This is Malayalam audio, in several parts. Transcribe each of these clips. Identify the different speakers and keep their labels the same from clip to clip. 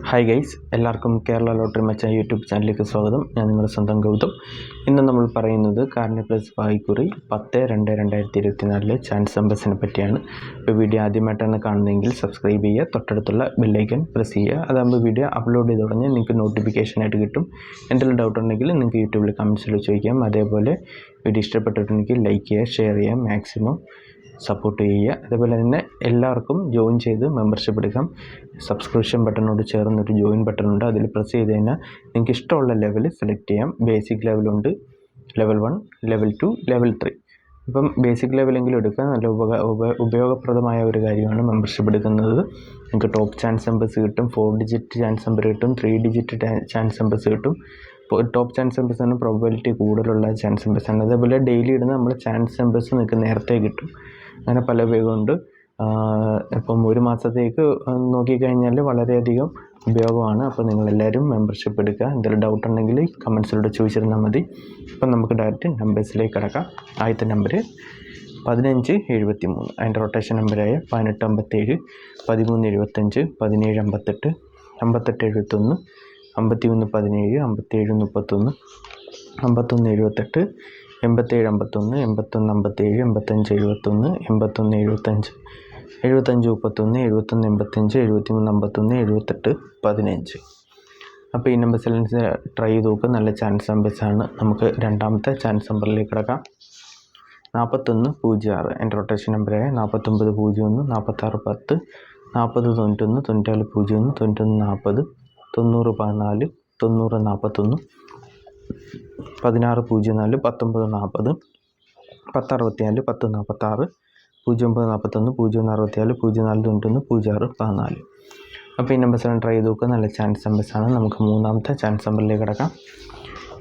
Speaker 1: ഹായ് ഗൈസ്, എല്ലാവർക്കും കേരള ലോട്ടറി മച്ചാൻ യൂട്യൂബ് ചാനലിലേക്ക് സ്വാഗതം. ഞാൻ നിങ്ങളുടെ സ്വന്തം ഗൗതം. ഇന്ന് നമ്മൾ പറയുന്നത് കാർണി പ്ലസ് വായിക്കുറി 10/2/2024 ചാൻസ് നമ്പേഴ്സിനെ പറ്റിയാണ്. ഇപ്പോൾ വീഡിയോ ആദ്യമായിട്ടാണ് കാണുന്നതെങ്കിൽ സബ്സ്ക്രൈബ് ചെയ്യുക, തൊട്ടടുത്തുള്ള ബെല്ലൈക്കൺ പ്രസ് ചെയ്യുക. അതാകുമ്പോൾ വീഡിയോ അപ്ലോഡ് ചെയ്ത് തുടങ്ങി നിങ്ങൾക്ക് നോട്ടിഫിക്കേഷനായിട്ട് കിട്ടും. എന്തെങ്കിലും ഡൗട്ട് ഉണ്ടെങ്കിൽ നിങ്ങൾക്ക് യൂട്യൂബിൽ കമൻസിൽ ചോദിക്കാം. അതേപോലെ വീഡിയോ ഇഷ്ടപ്പെട്ടിട്ടുണ്ടെങ്കിൽ ലൈക്ക് ചെയ്യുക, ഷെയർ ചെയ്യുക, മാക്സിമം സപ്പോർട്ട് ചെയ്യുക. അതേപോലെ തന്നെ എല്ലാവർക്കും ജോയിൻ ചെയ്ത് മെമ്പർഷിപ്പ് എടുക്കാം. സബ്സ്ക്രിപ്ഷൻ ബട്ടണോട് ചേർന്നൊരു ജോയിൻ ബട്ടണുണ്ട്, അതിൽ പ്രസ് ചെയ്ത് കഴിഞ്ഞാൽ നിങ്ങൾക്ക് ഇഷ്ടമുള്ള ലെവൽ സെലക്ട് ചെയ്യാം. ബേസിക് ലെവലുണ്ട്, ലെവൽ 1, ലെവൽ 2, ലെവൽ 3. ഇപ്പം ബേസിക് ലെവലെങ്കിലും എടുക്കുക. നല്ല ഉപയോഗപ്രദമായ ഒരു കാര്യമാണ് മെമ്പർഷിപ്പ് എടുക്കുന്നത്. നിങ്ങൾക്ക് ടോപ്പ് ചാൻസ് നമ്പേഴ്സ് കിട്ടും, 4 ഡിജിറ്റ് ചാൻസ് നമ്പർ കിട്ടും, 3 ഡിജിറ്റ് ചാൻസ് നമ്പേഴ്സ് കിട്ടും. ടോപ്പ് ചാൻസ് നമ്പേഴ്സാണ് പ്രോബബിലിറ്റി കൂടുതലുള്ള ചാൻസ് നമ്പേഴ്സാണ്. അതേപോലെ ഡെയിലി ഇടുന്ന നമ്മൾ ചാൻസ് നമ്പേഴ്സ് നിങ്ങൾക്ക് നേരത്തെ കിട്ടും. അങ്ങനെ പല ഉപയോഗമുണ്ട്. ഇപ്പം ഒരു മാസത്തേക്ക് നോക്കിക്കഴിഞ്ഞാൽ വളരെയധികം ഉപയോഗമാണ്. അപ്പോൾ നിങ്ങളെല്ലാവരും മെമ്പർഷിപ്പ് എടുക്കുക. എന്തെങ്കിലും ഡൗട്ട് ഉണ്ടെങ്കിൽ കമൻസിലൂടെ ചോദിച്ചിരുന്നാൽ മതി. അപ്പം നമുക്ക് ഡയറക്റ്റ് നമ്പേഴ്സിലേക്ക് കിടക്കാം. ആദ്യത്തെ നമ്പർ 1573, അതിൻ്റെ റൊട്ടേഷൻ നമ്പറായ 1857, 1375, 1758, 5871, 5117, 5731, 5178, 8751, 8157, 8571, 8175, 7531, 7185, 7351, 7815. അപ്പോൾ ഈ നമ്പർ സെലൻസ് ട്രൈ ചെയ്ത് നോക്കുക. നല്ല ചാൻസ് നമ്പേഴ്സാണ്. നമുക്ക് രണ്ടാമത്തെ ചാൻസ് നമ്പറിലേക്ക് കിടക്കാം. 4106, എൻ്റെ റൊട്ടേഷൻ നമ്പറായ 4901, 4610, 4091, 9401, 9140, 9014, 9041, 1604, 1940, 1064, 1046, 0941, 0164, 0491, 0614. അപ്പോൾ ഈ നമ്പേഴ്സാണ് ട്രൈ ചെയ്ത് നോക്കുക. നല്ല ചാൻസ് നമ്പേഴ്സാണ്. നമുക്ക് മൂന്നാമത്തെ ചാൻസ് നമ്പറിലേക്ക് കിടക്കാം.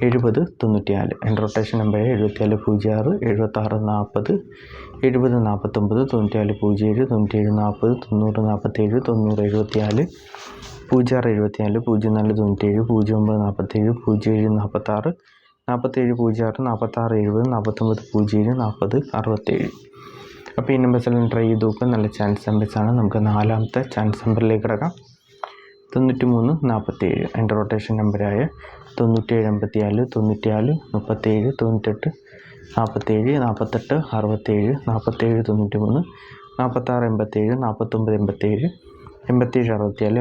Speaker 1: 7094, എൻ്റെ റൊട്ടേഷൻ നമ്പറായ 7406, 7640, 7049, 9407, 9740, 9047, 9074, 0674, 0497, 0947, 0746, 4706, 4670, 4907, 4067. അപ്പോൾ ഈ നമ്പേഴ്സെല്ലാം ട്രൈ ചെയ്ത് നോക്കുക. നല്ല ചാൻസ് നമ്പേഴ്സാണ്. നമുക്ക് നാലാമത്തെ ചാൻസ് നമ്പറിലേക്ക് കിടക്കാം. 9347, എൻ്റെ റൊട്ടേഷൻ നമ്പറായ 9784, 94, 37, 98, 47, 48, 67, 47, 93, 46 87, 49 87, 87 64, 84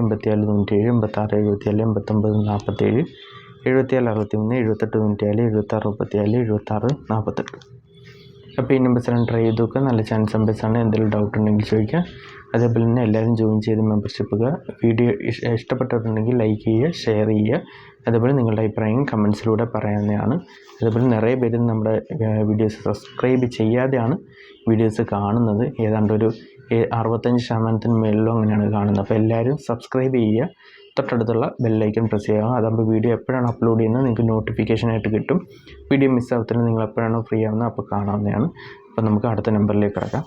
Speaker 1: 97, 86 74, 89 47, 74 63, 78 94, 76 34, 76 48. അപ്പോൾ ഈ നമ്പേഴ്സെല്ലാം ട്രൈ ചെയ്ത് നോക്കുക. നല്ല ചാൻസ് നമ്പേഴ്സാണ്. എന്തെങ്കിലും ഡൗട്ട് ഉണ്ടെങ്കിൽ ചോദിക്കുക. അതേപോലെ തന്നെ എല്ലാവരും ജോയിൻ ചെയ്ത് മെമ്പർഷിപ്പ്. വീഡിയോ ഇഷ്ടപ്പെട്ടിട്ടുണ്ടെങ്കിൽ ലൈക്ക് ചെയ്യുക, ഷെയർ ചെയ്യുക. അതേപോലെ നിങ്ങളുടെ അഭിപ്രായം കമൻസിലൂടെ പറയാവുന്നതാണ്. അതേപോലെ നിറയെ പേര് നമ്മുടെ വീഡിയോസ് സബ്സ്ക്രൈബ് ചെയ്യാതെയാണ് വീഡിയോസ് കാണുന്നത്. ഏതാണ്ട് ഒരു 65% മേളിലും അങ്ങനെയാണ് കാണുന്നത്. അപ്പോൾ എല്ലാവരും സബ്സ്ക്രൈബ് ചെയ്യുക, തൊട്ടടുത്തുള്ള ബെല്ലൈക്കൺ പ്രസ് ചെയ്യുക. അതാകുമ്പോൾ വീഡിയോ എപ്പോഴാണ് അപ്ലോഡ് ചെയ്യുന്നത് നിങ്ങൾക്ക് നോട്ടിഫിക്കേഷനായിട്ട് കിട്ടും. വീഡിയോ മിസ്സാവത്തിന് നിങ്ങൾ എപ്പോഴാണോ ഫ്രീ ആവുന്നത് അപ്പോൾ കാണാവുന്നതാണ്. അപ്പോൾ നമുക്ക് അടുത്ത നമ്പറിലേക്ക് കിടക്കാം.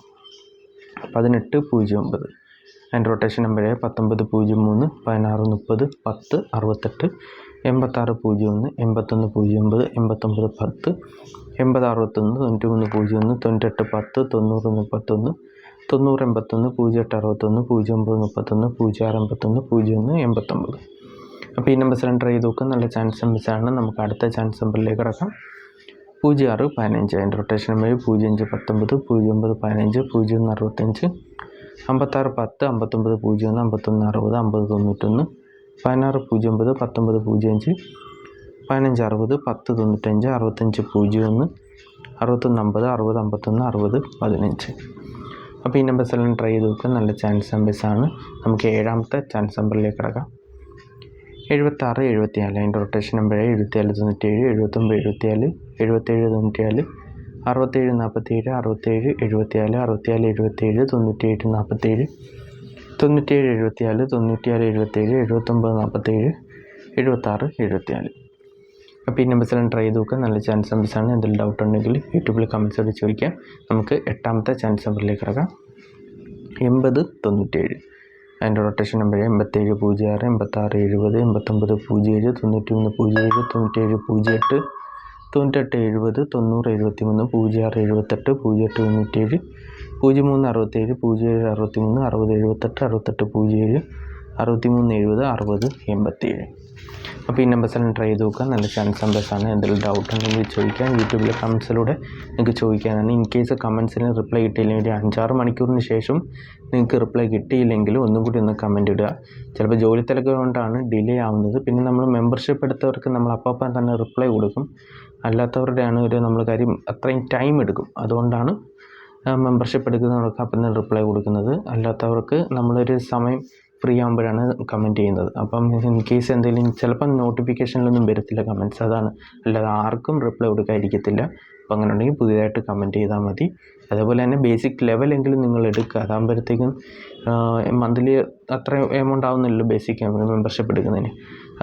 Speaker 1: 1809, അതിൻ്റെ റൊട്ടേഷൻ നമ്പറായ 1903, 1630, 10 68, 8601, 8109, 8910, 8061, 9301, 9810, 9031, 9081, 0861, 0931, 0651, 0189. അപ്പോൾ ഈ നമ്പേഴ്സെല്ലാം ട്രൈ ചെയ്ത് നോക്കുക. നല്ല ചാൻസ് നമ്പേഴ്സാണ്. നമുക്ക് അടുത്ത ചാൻസ് നമ്പറിലേക്ക് കിടക്കാം. 0615, അതിൻ്റെ റൊട്ടേഷൻ നമ്പർ 0519, 0915, 0165, 5610, 5901, 5160, 5091, 1609, 1905, 1560, 1095, 6501, 6150, 6051, 6015. അപ്പോൾ ഈ നമ്പേഴ്സെല്ലാം ട്രൈ ചെയ്ത് നോക്കുക. നല്ല ചാൻസ് നമ്പേഴ്സാണ്. നമുക്ക് ഏഴാമത്തെ ചാൻസ് നമ്പറിലേക്ക് കിടക്കാം. 76 74, അതിൻ്റെ റൊട്ടേഷൻ നമ്പറായ 74 97, 79 74, 77 94, 67 47, 67 74, 77 77, 97 74, 94 77, 79 47, 76 74. അപ്പോൾ ഈ നമ്പേഴ്സെല്ലാം ട്രൈ ചെയ്ത് നോക്കുക. നല്ല ചാൻസ് നമ്പേഴ്സാണ്. എന്തെങ്കിലും ഡൗട്ട് ഉണ്ടെങ്കിൽ യൂട്യൂബിൽ കമൻസോട് ചോദിക്കാം. നമുക്ക് എട്ടാമത്തെ ചാൻസ് നമ്പറിലേക്ക് കിടക്കാം. 8097, അതിൻ്റെ റൊട്ടേഷൻ നമ്പർ 8706, 8670, 8907, 9307, 9708, 9870, 9073, 0678, 0897, 0367, 0763, 6078, 6807, 63 70 60 87. അപ്പോൾ ഈ നമ്പേഴ്സെല്ലാം ട്രൈ ചെയ്ത് നോക്കുക. നല്ല ചാൻസ് നമ്പേഴ്സാണ്. എന്തെങ്കിലും ഡൗട്ട് ഉണ്ടെങ്കിൽ ചോദിക്കാം. യൂട്യൂബിലെ കമൻസിലൂടെ നിങ്ങൾക്ക് ചോദിക്കാനാണ്. ഇൻ കേസ് കമൻസിന് റിപ്ലൈ കിട്ടിയില്ലെങ്കിൽ 5-6 മണിക്കൂറിന് ശേഷം നിങ്ങൾക്ക് റിപ്ലൈ കിട്ടിയില്ലെങ്കിൽ ഒന്നും കൂടി ഒന്ന് കമൻറ്റ് ഇടുക. ചിലപ്പോൾ ജോലി തിരക്ക് കൊണ്ടാണ് ഡിലേ ആവുന്നത്. പിന്നെ നമ്മൾ മെമ്പർഷിപ്പ് എടുത്തവർക്ക് നമ്മൾ അപ്പം തന്നെ റിപ്ലൈ കൊടുക്കും. അല്ലാത്തവരുടെയാണ് നമ്മൾ കാര്യം അത്രയും ടൈം എടുക്കും. അതുകൊണ്ടാണ് മെമ്പർഷിപ്പ് എടുക്കുന്നവർക്ക് അപ്പം തന്നെ റിപ്ലൈ കൊടുക്കുന്നത്. അല്ലാത്തവർക്ക് നമ്മളൊരു സമയം ഫ്രീ ആകുമ്പോഴാണ് കമൻറ്റ് ചെയ്യുന്നത്. അപ്പം ഇൻ കേസ് എന്തെങ്കിലും ചിലപ്പം നോട്ടിഫിക്കേഷനിലൊന്നും വരത്തില്ല കമൻറ്റ്സ്, അതാണ്. അല്ലാതെ ആർക്കും റിപ്ലൈ കൊടുക്കാതിരിക്കത്തില്ല. അപ്പം അങ്ങനെ ഉണ്ടെങ്കിൽ പുതിയതായിട്ട് കമൻറ്റ് ചെയ്താൽ മതി. അതേപോലെ തന്നെ ബേസിക് ലെവലെങ്കിലും നിങ്ങൾ എടുക്കുക. അതാകുമ്പോഴത്തേക്കും മന്ത്ലി അത്ര എമൗണ്ട് ആവുന്നില്ലല്ലോ ബേസിക് മെമ്പർഷിപ്പ് എടുക്കുന്നതിന്.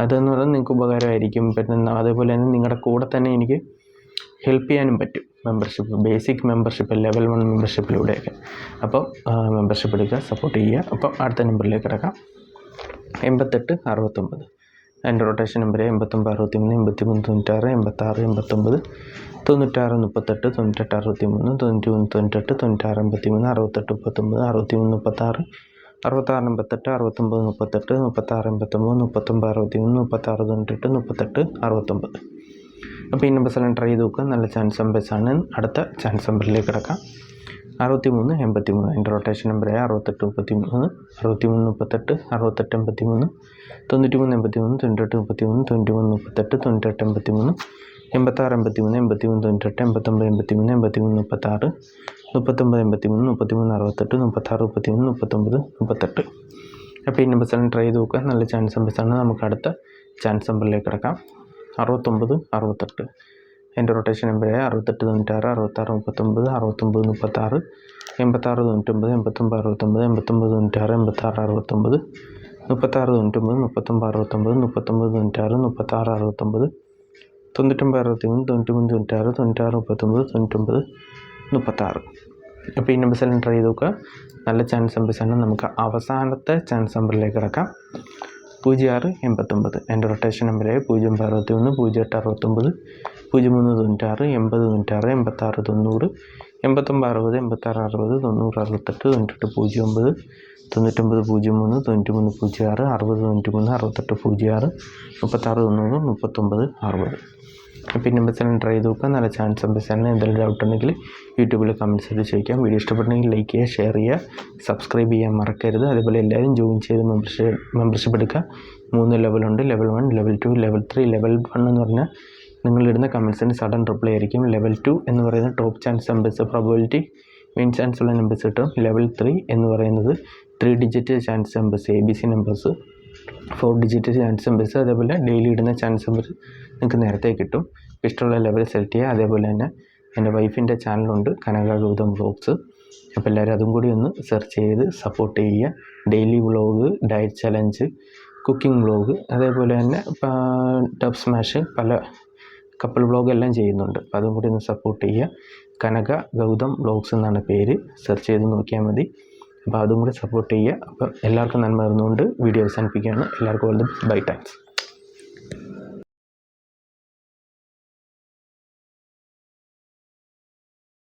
Speaker 1: അതെന്ന് പറയുന്നത് നിങ്ങൾക്ക് ഉപകാരമായിരിക്കും. പിന്നെ അതേപോലെ തന്നെ നിങ്ങളുടെ കൂടെ തന്നെ എനിക്ക് ഹെൽപ്പ് ചെയ്യാനും പറ്റും. Membership basic membership level 1 മെമ്പർഷിപ്പിലൂടെയൊക്കെ. അപ്പോൾ മെമ്പർഷിപ്പ് എടുക്കുക, സപ്പോർട്ട് ചെയ്യുക. അപ്പം അടുത്ത നമ്പറിലേക്ക് കിടക്കാം. 88 69. എൻ്റെ റൊട്ടേഷൻ നമ്പർ 89 63 83 96 86 89 96 38 98 63 91 98 96 83 68 39 63 36 66 88 69 38 36 89 39 63 36 98 38 69. അപ്പോൾ ഈ നമ്പേഴ്സെല്ലാം ട്രൈ ചെയ്ത് നോക്കുക. നല്ല ചാൻസ് നമ്പേഴ്സാണ്. അടുത്ത ചാൻസ് നമ്പറിലേക്ക് കിടക്കാം. 63 83. എൻ്റെ റൊട്ടേഷൻ നമ്പർ 68 33 63 38 68 83 93 83 98 33 91 38 98 83 86 83 83 98 89 83 83 36 39 83 33 68 36 33 39 38. അപ്പോൾ ഈ നമ്പേഴ്സെല്ലാം ട്രൈ ചെയ്ത് നോക്കുക. നല്ല ചാൻസ് നമ്പേഴ്സാണ്. നമുക്ക് അടുത്ത ചാൻസ് നമ്പറിലേക്ക് കിടക്കാം. 69 68. എൻ്റെ റൊട്ടേഷൻ നമ്പർ 68 96 66 39 69 36 86 99 89 69 89 96 86 69 36 99 39 69 39 96 36 69 99 63 93 96 96 99 99 36. അപ്പോൾ ഈ നമ്പേഴ്സെല്ലാം ട്രൈ ചെയ്ത് നോക്കുക. നല്ല ചാൻസ് നമ്പേഴ്സാണ്. നമുക്ക് അവസാനത്തെ ചാൻസ് നമ്പറിലേക്ക് കിടക്കാം. 06 89. എൻ്റെ റൊട്ടേഷൻ നമ്പർ 05 61 08 69 03 96 80 96 86 90 89 60 86 60 90 68 98 09 99 03 93 06 60 93 68 06 36 90 39 60. അപ്പോൾ ഈ നമ്പേഴ്സെല്ലാം ട്രൈ ചെയ്ത് നോക്കുക. നല്ല ചാൻസ് നമ്പേഴ്സാണ്. എന്തെങ്കിലും ഡൗട്ട് ഉണ്ടെങ്കിൽ യൂട്യൂബിൽ കമൻറ്റ്സിൽ ചോദിക്കാം. വീഡിയോ ഇഷ്ടപ്പെട്ടെങ്കിൽ ലൈക്ക് ചെയ്യുക, ഷെയർ ചെയ്യുക, സബ്സ്ക്രൈബ് ചെയ്യാൻ മറക്കരുത്. അതുപോലെ എല്ലാവരും ജോയിൻ ചെയ്ത് മെമ്പർഷിപ്പ് എടുക്കുക. 3 ലെവലുണ്ട്. Level 1, level 2, level 3. ലെവൽ 1 എന്ന് പറഞ്ഞാൽ നിങ്ങളിടുന്ന കമൻറ്റ്സിന് സഡൻ റിപ്ലൈ ആയിരിക്കും. ലെവൽ 2 എന്ന് പറയുന്നത് top chance numbers, probability main chance ഉള്ള നമ്പേഴ്സ് കിട്ടും. ലെവൽ 3 എന്ന് പറയുന്നത് 3 digit chance numbers, ABC numbers, 4 digit chance numbers. അതേപോലെ ഡെയിലി ഇടുന്ന ചാൻസ് നമ്പർ നിങ്ങൾക്ക് നേരത്തെ കിട്ടും. ഇഷ്ടമുള്ള ലെവൽ സെലക്ട് ചെയ്യുക. അതേപോലെ തന്നെ എൻ്റെ വൈഫിൻ്റെ ചാനലുണ്ട്, കനക ഗൗതം വ്ളോഗ്സ്. അപ്പോൾ എല്ലാവരും അതും കൂടി ഒന്ന് സെർച്ച് ചെയ്ത് സപ്പോർട്ട് ചെയ്യുക. Daily vlog, diet challenge, cooking vlog, അതേപോലെ തന്നെ ടഫ് സ്മാഷ്, പല കപ്പിൾ വ്ളോഗ് എല്ലാം ചെയ്യുന്നുണ്ട്. അപ്പോൾ അതും കൂടി ഒന്ന് സപ്പോർട്ട് ചെയ്യുക. കനക ഗൗതം വ്ളോഗ്സ് എന്നാണ് പേര്. സെർച്ച് ചെയ്ത് നോക്കിയാൽ മതി. അപ്പോൾ അതും കൂടി സപ്പോർട്ട് ചെയ്യുക. അപ്പം എല്ലാവർക്കും നന്മ വരുന്നതുകൊണ്ട് വീഡിയോ അവസാനിപ്പിക്കുകയാണ്. എല്ലാവർക്കും all the best. Bye, thanks.